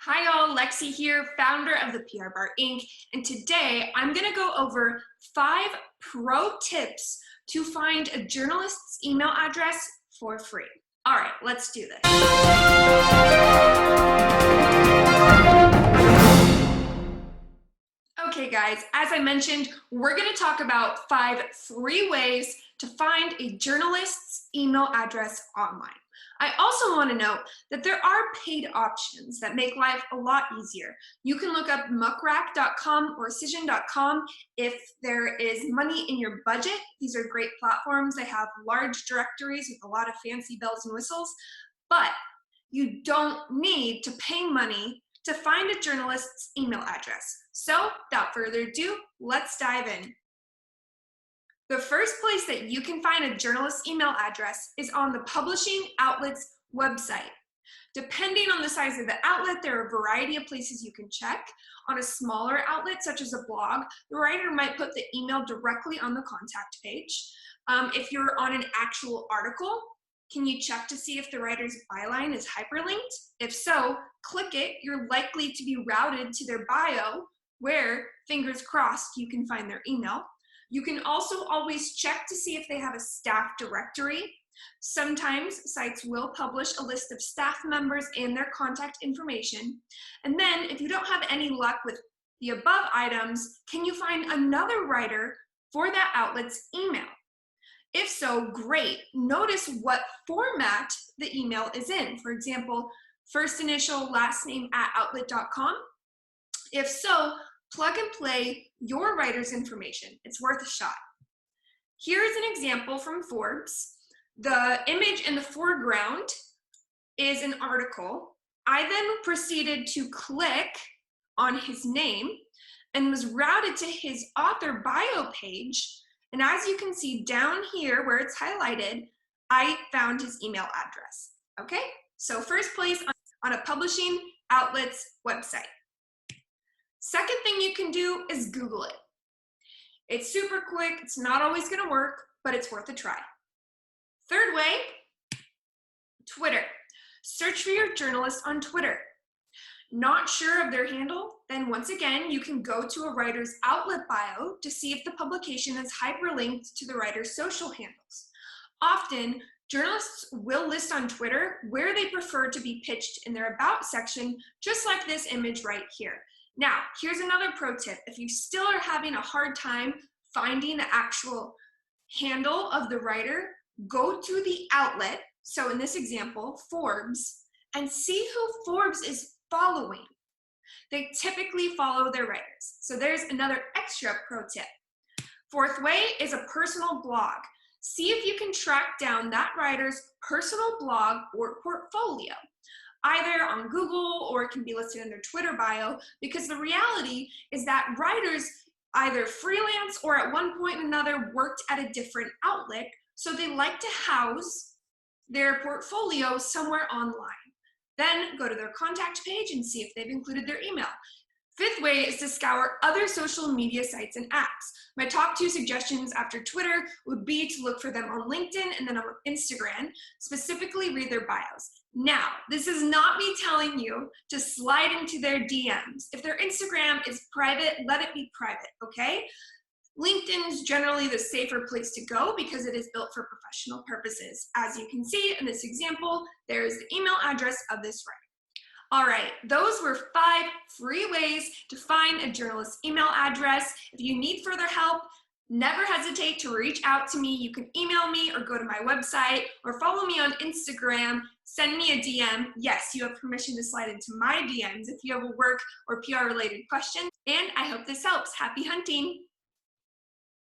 Hi all, Lexie here, founder of the PR Bar Inc. And today I'm gonna go over 5 pro tips to find a journalist's email address for free. All right, let's do this. Okay guys, as I mentioned, we're gonna talk about 5 free ways to find a journalist's email address online. I also want to note that there are paid options that make life a lot easier. You can look up muckrack.com or cision.com if there is money in your budget. These are great platforms. They have large directories with a lot of fancy bells and whistles, but you don't need to pay money to find a journalist's email address. So without further ado, let's dive in. The first place that you can find a journalist's email address is on the publishing outlet's website. Depending on the size of the outlet, there are a variety of places you can check. On a smaller outlet, such as a blog, the writer might put the email directly on the contact page. If you're on an actual article, can you check to see if the writer's byline is hyperlinked? If so, click it. You're likely to be routed to their bio, where, fingers crossed, you can find their email. You can also always check to see if they have a staff directory. Sometimes sites will publish a list of staff members and their contact information. And then if you don't have any luck with the above items, can you find another writer for that outlet's email? If so, great. Notice what format the email is in. For example, first initial, last name @outlet.com. If so, plug and play your writer's information. It's worth a shot. Here's an example from Forbes. The image in the foreground is an article. I then proceeded to click on his name and was routed to his author bio page. And as you can see down here where it's highlighted, I found his email address. Okay, so first place on a publishing outlet's website. Second thing you can do is Google it. It's super quick, it's not always gonna work, but it's worth a try. Third way, Twitter. Search for your journalist on Twitter. Not sure of their handle? Then once again, you can go to a writer's outlet bio to see if the publication is hyperlinked to the writer's social handles. Often, journalists will list on Twitter where they prefer to be pitched in their About section, just like this image right here. Now, here's another pro tip. If you still are having a hard time finding the actual handle of the writer, go to the outlet, so in this example, Forbes, and see who Forbes is following. They typically follow their writers. So there's another extra pro tip. Fourth way is a personal blog. See if you can track down that writer's personal blog or portfolio, either on Google or it can be listed in their Twitter bio, because the reality is that writers either freelance or at one point or another worked at a different outlet, so they like to house their portfolio somewhere online. Then go to their contact page and see if they've included their email. Fifth way is to scour other social media sites and apps. My top 2 suggestions after Twitter would be to look for them on LinkedIn and then on Instagram, specifically read their bios. Now, this is not me telling you to slide into their DMs. If their Instagram is private, let it be private, okay? LinkedIn is generally the safer place to go because it is built for professional purposes. As you can see in this example, there's the email address of this writer. All right, those were 5 free ways to find a journalist's email address. If you need further help, never hesitate to reach out to me. You can email me or go to my website or follow me on Instagram. Send me a DM. Yes, you have permission to slide into my DMs if you have a work or PR related question. And I hope this helps. Happy hunting.